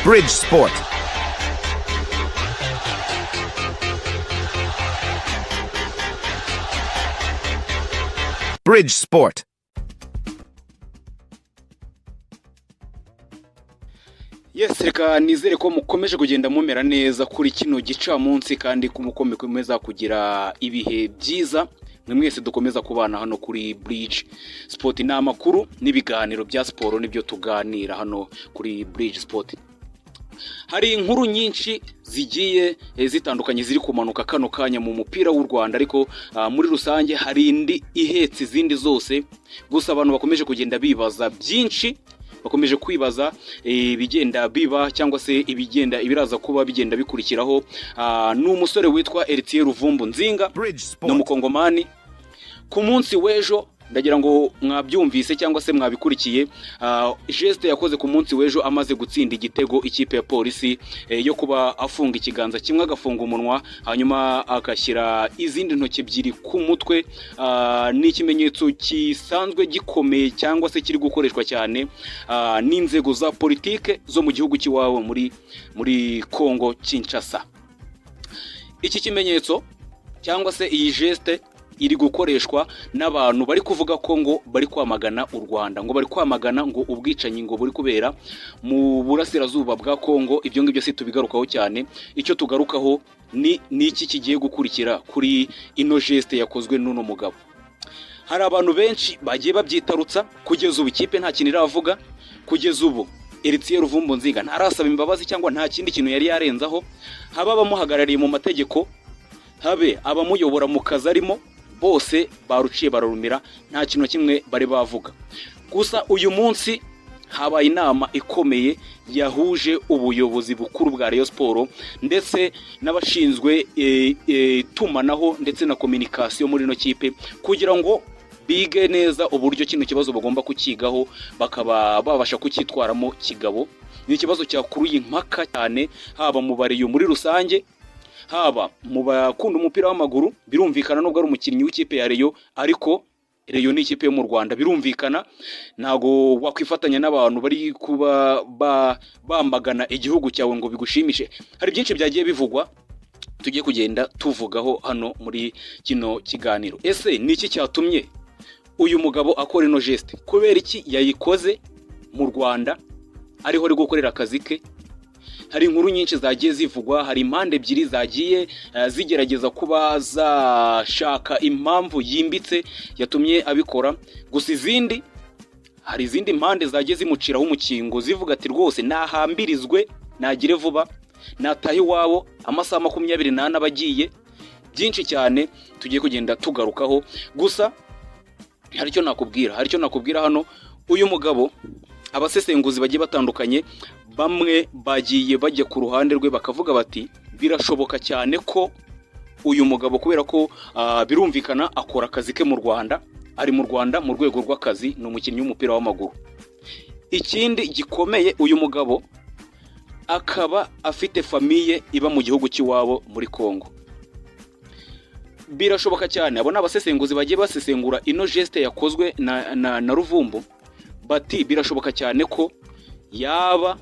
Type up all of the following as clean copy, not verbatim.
Bridge Sport. Bridge Sport. Yes, reka nizere ko mukomeje kugenda mumera neza kuri kino gicamunsi kandi kumukomeza kugira ibihe byiza. Mwe mwese dukomeza kubana hano kuri Bridge Sport, ni amakuru n'ibiganiro bya siporo nibyo tuganira hano kuri Bridge Sport. Hari inkuru nyinshi zigiye zitandukanye ziri kumanuka kano kanya mu mupira w'u Rwanda, ariko muri rusange hari indi ihetse izindi zose. Gusa abantu bakomeje kugenda bibaza byinshi, bakomeje kwibaza ibigenda biba cyangwa se ibiraza kuba bigenda bikurikiraho. Ni umusore witwa Luvumbu Nzinga no mukongomani. Ku munsi w'ejo ndagira ngo mwabyumvise cyangwa se mwabikurikiye, geste yakoze ku munsi w'ejo amaze gutsinda igitego ikipe ya polisi yo kuba afunga ikiganza kimwe agafunga umunwa hanyuma agashyira izindi ntoki ebyiri ku mutwe. Ni ikimenyetso kisanzwe gikomeye cyangwa se kiri gukoreshwa cyane n'inzego za politike zo mu gihugu cy'iwabo muri Kongo Kinshasa. Iki kimenyetso cyangwa se iyi geste iri gukoreshwa n'abantu bari kuvuga ko ngo bari kwamagana u Rwanda, ngo bari kwamagana ngo ubwicanyi ngo buri kubera mu burasirazuba bwa Kongo. Ibyo ngibyo si tubigarukaho cyane, icyo tugarukaho ni iki kigiye gukurikira kuri ino geste yakozwe n'uno mugabo. Hari abantu benshi bagiye babyitarutsa, kugeza ubu ikipe nta kintu iravuga, kugeza ubu Luvumbu Nzinga ntarasaba imbabazi cyangwa nta kindi kintu yari yarenzaho. Haba abamuhagarariye mu mategeko, habe abamuyobora mu kazi arimo, bose baruciye bararumira, nta kintu kimwe bari bavuga. Gusa uyu munsi habaye inama ikomeye yahuje ubuyobozi bukuru bwa Rayon Sport ndetse n'abashinzwe tumanaho ndetse na communication muri no kipe, kugira ngo bige neza uburyo kino kibazo bagomba kukigaho bakaba babasha kucyitwaramo kigabo. Ni ikibazo cyakuruye impaka cyane, haba mu bariyo muri rusange, haba mu bakunda umupira w'amaguru. Birumvikana nubwo ari umukinnyi w'ikipe ya Rayon, ariko Rayon ni ikipe yo mu Rwanda, birumvikana ntago wakwifatanya n'abantu bari kuba bambagana igihugu cyawe ngo bigushimishe. Hari byinshi byagiye bivugwa tugiye kugenda tuvugaho hano muri kino kiganiro. Ese ni iki cyatumye uyu mugabo akora ino geste? Kubera iki yayikoze mu Rwanda ariho ari gukorera akazi ke? Hari inkuru nyinshi zagiye zivugwa, hari impande ebyiri zagiye zigerageza kuba zashaka impamvu yimbitse yatumye abikora. Gusa hari izindi impande zagiye zimuciraho umukingo zivuga ati rwose nahambirizwe, nagire vuba, natahe iwabo, amasaha 24 abagiye. Byinshi cyane tugiye kugenda tugarukaho. Gusa hari icyo nakubwira hano. Uyu mugabo abasesenguzi bagiye batandukanye, bamwe bagiye bajya ku ruhande rwe bakavuga bati birashoboka cyane ko uyu mugabo, kubera ko birumvikana akora akazi ke mu Rwanda, ari mu Rwanda mu rwego rw'akazi, ni umukinnyi w'umupira w'amaguru. Ikindi gikomeye, uyu mugabo akaba afite famiye iba mu gihugu cy'iwabo muri Kongo. Birashoboka cyane, abo n'abasesenguzi bagiye basesengura ino geste yakozwe na Luvumbu, bati birashoboka cyane ko yaba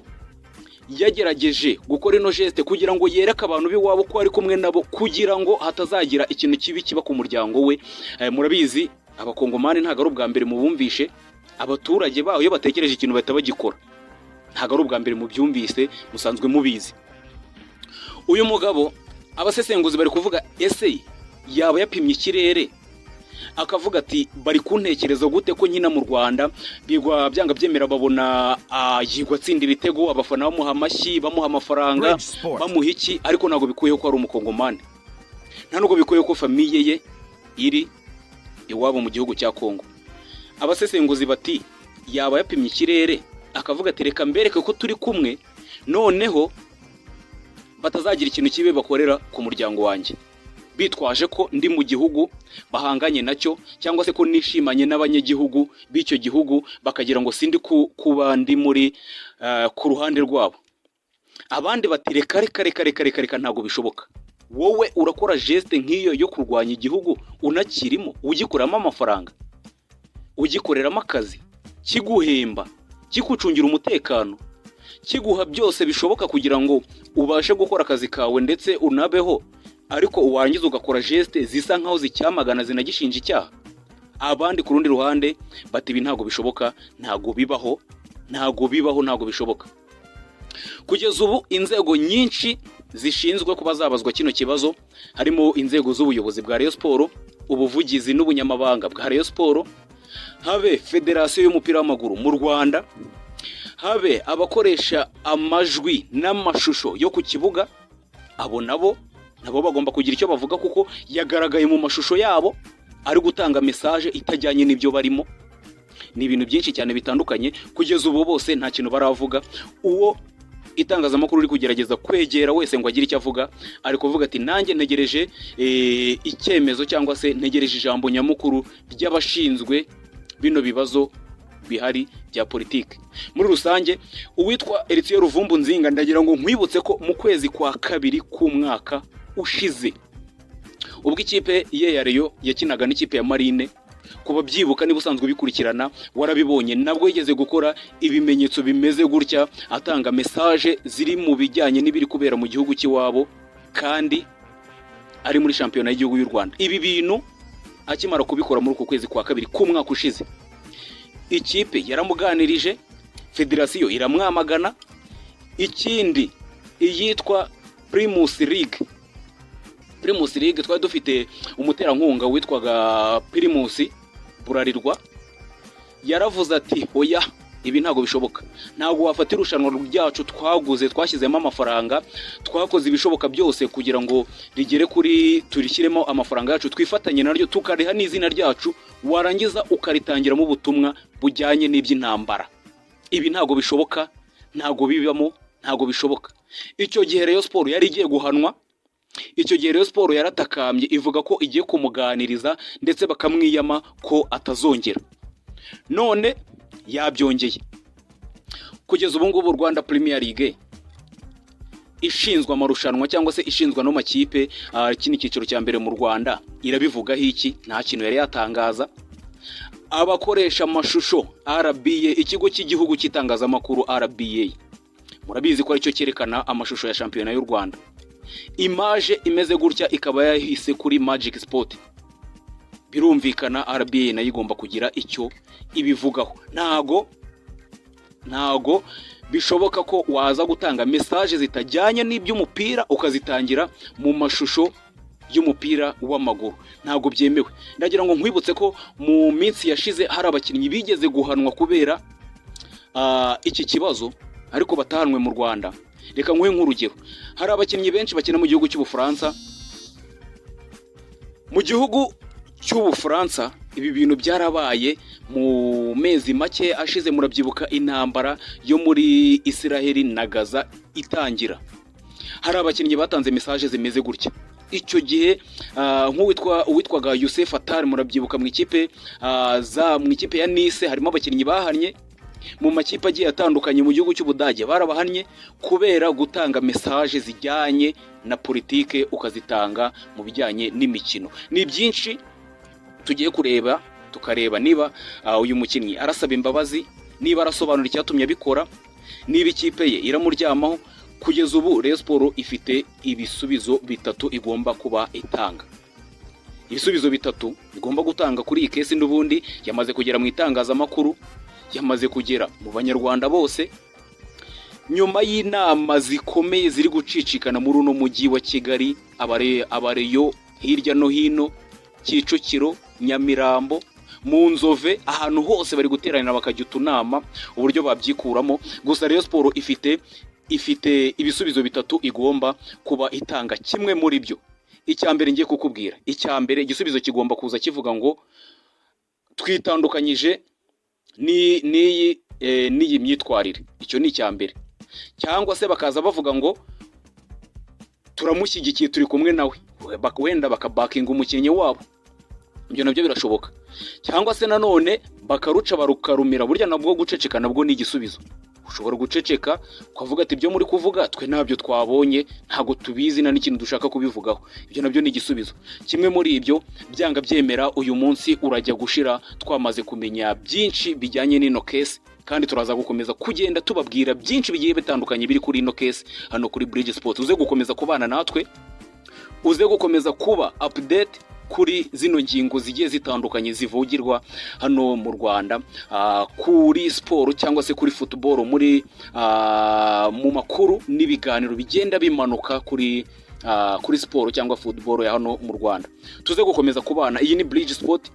yagerageje gukora ino geste kugira ngo yereke abantu b'iwabo ko ari kumwe nabo, kugira ngo hatazagira ikintu kibi kiba ku muryango we. Murabizi abakongomani ntago ari ubwa mbere mubumvishe, abaturage baho iyo batekereje ikintu bahita bagikora, ntago ari ubwa mbere mubyumvise, musanzwe mubizi. Uyu mugabo abasesenguzi bari kuvuga, ese yaba yapimye ikirere akavuga ati bari kuntekereza gute ko nyina mu Rwanda bigwa byanga byemera, babona yigwa tsinda ibitego, abafana bamuha amashyi, bamuha amafaranga, bamuha iki, ariko ntago bikuyeho ko ari umukongomani, nta nubwo bikuyeho ko famiye ye iri iwabo mu gihugu cya Kongo. Abasesenguzi bati yaba yapimye ikirere akavuga ati reka mbereke ko turi kumwe, noneho batazagira ikintu kibe bakorera ku muryango wanjye, bitwaje ko ndi mu gihugu bahanganye nacyo, cyangwa se ko nishimanye n'abanyagihugu b'icyo gihugu, bakagira ngo sindi kuba ndi muri ku ruhande rwabo. Abandi bati reka ntago bishoboka. Wowe urakora geste nk'iyo yo kurwanya igihugu unakirimo, ugikoramo amafaranga, ugikoreramo akazi, kiguhemba, kikucungira umutekano, kiguha byose bishoboka kugira ngo ubashe gukora akazi kawe ndetse unabeho, ariko uwangiza ugakora geste zisa nkaho zicyamagana zinagishinja icyaha. Abandi ku rundi ruhande bati ibi ntago bishoboka, ntago bibaho, bishoboka. Kugeza ubu inzego nyinshi zishinzwe kuba zabazwa kino kibazo, harimo inzego z'ubuyobozi bwa Rayon Sport, ubuvugizi n'ubunyamabanga bwa Rayon Sport, habe federasiyo y'umupira w'amaguru mu Rwanda, habe abakoresha amajwi n'amashusho yo ku kibuga. Abo nabo bagomba kugira icyo bavuga, kuko yagaragaye mu mashusho yabo ari gutanga message itajyanye n'ibyo barimo. Ni ibintu byinshi cyane bitandukanye. Kugeza ubu bose nta kintu baravuga. Uwo itangazamakuru uri kugerageza kwegera wese ngo agire icyo avuga, ari kuvuga ati nanjye ntegereje icyemezo cyangwa se ntegereje ijambo nyamukuru ry'abashinzwe bino bibazo bihari bya politike. Muri rusange uwitwa Luvumbu Nzinga, ndagira ngo nkwibutse ko mu kwezi kwa kabiri k'umwaka ushize, ubwo ikipe ye ya Rayon yakinaga n'ikipe ya Marine, kuba byibuka niba usanzwe bikurikirana warabibonye, nabwo yigeze gukora ibimenyetso bimeze gutya, atanga message ziri mu bijyanye n'ibiri kubera mu gihugu cy'iwabo, kandi ari muri shampiyona y'igihugu y'u Rwanda. Ibi bintu akimara kubikora muri uko kwezi kwa kabiri k'umwaka ushize, ikipe yaramuganirije, federasiyo iramwamagana. Ikindi iyitwa Primus League twari dufite umuterankunga witwaga Primus Burarirwa, yaravuze ati oya, ibi ntago bishoboka, ntago wafata irushanwa ryacu twaguze, twashyizemo amafaranga, twakoze ibishoboka byose kugira ngo rigere kuri turishyiremo amafaranga yacu, twifatanye naryo tukariha n'izina ryacu, warangiza ukaritangiramo ubutumwa bujyanye n'iby'intambara. Ibi ntago bishoboka, ntago bibamo, ntago bishoboka. Icyo gihe Rayon Sport yari igiye guhanwa. Icyo gihe Rayon Sport yaratakambye ivuga ko igiye kumuganiriza ndetse bakamwiyama ko atazongera. None yabyongeye. Kugeza ubu ngubu Rwanda Premier League ishinzwe amarushanwa cyangwa se ishinzwe no makipe, kini cyiciro cya mbere mu Rwanda, irabivugaho iki? Nta kintu yari yatangaza. Abakoresha amashusho RBA, ikigo cy'igihugu cy'itangazamakuru RBA, murabizi ko aricyo cyerekana amashusho ya shampiyona y'u Rwanda. Image imeze gutya ikaba yahise kuri Magic Sport. Birumvikana RBA nayo igomba kugira icyo ibivugaho. Ntago bishoboka ko waza gutanga message zitajyanye n'iby'umupira ukazitangira mu mashusho y'umupira w'amaguru. Ntago byemewe. Ndagira ngo nkwibutse ko mu minsi yashize hari abakinnyi bigeze guhanwa kubera iki kibazo, ariko batahanwe mu Rwanda. Reka nguhe nk'urugero. Hari abakinnyi benshi bakina mu gihugu cy'Ubufaransa. Mu gihugu cy'Ubufaransa ibi bintu byarabaye mu mezi make ashize. Murabyibuka intambara yo muri Israel na Gaza itangira. Hari abakinnyi batanze message zimeze gutya. Icyo gihe uwitwaga Youssef Attal, murabyibuka mu ikipe ya Nice harimo abakinnyi bahannye. Mu makipe agiye atandukanye mu gihugu cy'Ubudage barabahannye kubera gutanga message zijyanye na politike ukazitanga mu bijyanye n'imikino. Ni byinshi tugiye kureba, tukareba niba uyu mukinnyi arasaba imbabazi, niba arasobanura icyatumye abikora, niba ikipe ye iramuryamaho. Kugeza ubu Rayon Sport ifite ibisubizo bitatu igomba kuba itanga. Ibisubizo bitatu igomba gutanga kuri iyi kesi n'ubundi yamaze kugera mu itangazamakuru, yamaze kugera mu banyarwanda bose, nyuma y'inama zikomeye ziri gucicikana muri uno mujyi wa Kigali. Abareyo hirya no hino, Kicukiro, Nyamirambo, mu Nzove, ahantu hose bari guteranira bakajya utunama uburyo babyikuramo. Gusa Rayon Sport ifite ibisubizo bitatu igomba kuba itanga. Kimwe muri byo, icyambere ngiye kukubwira, icyambere igisubizo kigomba kuza kivuga ngo twitandukanyije n'iyi myitwarire. Icyo ni icyambere. Cyangwa se bakaza bavuga ngo turamushyigikiye, turi kumwe nawe, wenda bakabakinga umukinnyi wabo. Ibyo nabyo birashoboka. Cyangwa se nanone bakaruca barukarumira. Burya nabwo guceceka nabwo ni igisubizo. Ushobora guceceka ukavuga ati ibyo muri kuvuga twe ntabyo twabonye, ntago tubizi na n'ikintu dushaka kubivugaho. Ibyo nabyo ni igisubizo. Kimwe muri ibyo byanga byemera, uyu munsi urajya gushira twamaze kumenya byinshi bijyanye n'ino case kandi turaza gukomeza kugenda tubabwira byinshi bigiye bitandukanye biri kuri ino case hano kuri Bridge Sport. Uze gukomeza kubana natwe, uze gukomeza kuba update kuri zino ngingo zigiye zitandukanye zivugirwa hano mu Rwanda, kuri siporo cyangwa se kuri football, muri mu makuru n'ibiganiro bigenda bimanuka kuri siporo cyangwa football ya hano mu Rwanda. Tuze gukomeza kubana. Iyi ni Bridge Sport,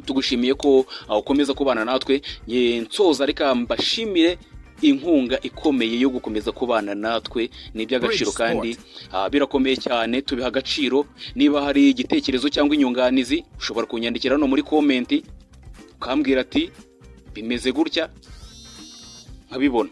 tugushimiye ko ukomeza kubana natwe. Nsoza reka mbashimire inkunga ikomeye yo gukomeza kubana natwe, ni iby'agaciro kandi birakomeye cyane, tubiha agaciro. Niba hari igitekerezo cyangwa inyunganizi ushobora kunyandikira no muri comment ukambwira ati bimeze gutya nkabibona.